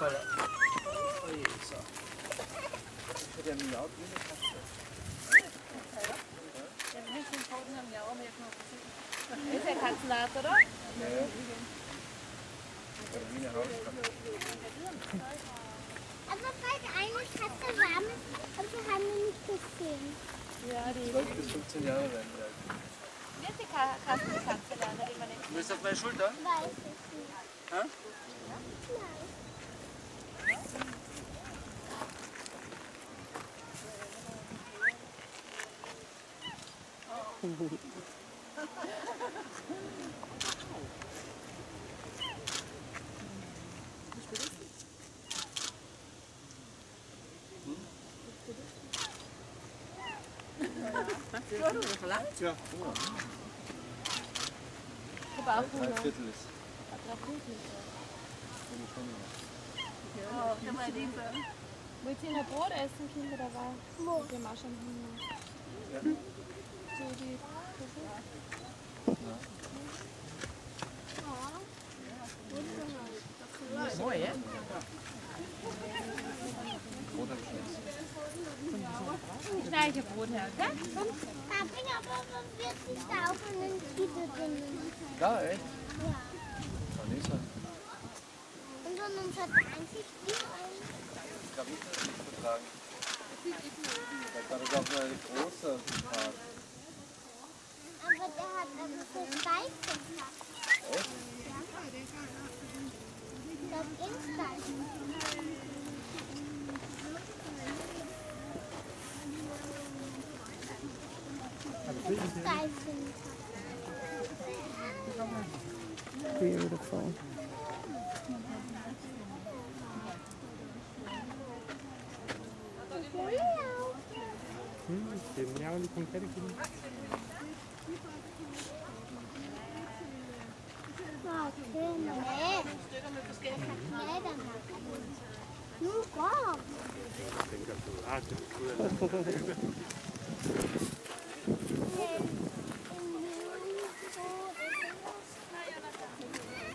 falder. Ui, så. Så der miaut wie eine Katze. Jeg vil helt på den her miaver, men jeg kommer på se. Det er Katzenart, oder? Ja, ja. Oder wie eine Hauskatze. Aber bald eine Katze warm ist, und wir haben ihn nicht gesehen. Ja, die 12 bis 15 Jahre werden die alt. Wie ist die Katzenart, die man nicht. Du bist auf meine Schulter? Weiß ich nicht. Hä? Nein. Ja. Ich habe auch Hunger. 3 Viertel ist. Oh, kann man den sagen? Wollt ihr noch Brot essen, Kinder, oder was? Wo? Wir haben auch schon Hunger. Ja. So die. Brot habe ich schon. Ich schneide hier Brot her, okay? Papi, aber wird sich da auch in den Titel drin? Da, echt? Ja. Kann nicht sein. Und von uns hat 30 Bier ein. Ich kann nicht vertragen. Vielleicht war das auch eine große Fahrt. Aber der hat aber so steif gesagt. Echt? Das ist steif. Steif sind. Beautiful. Det er miavligt på en kattekilling. Hvor kønne. Ja, den har nu går. Jeg tænker, du har det.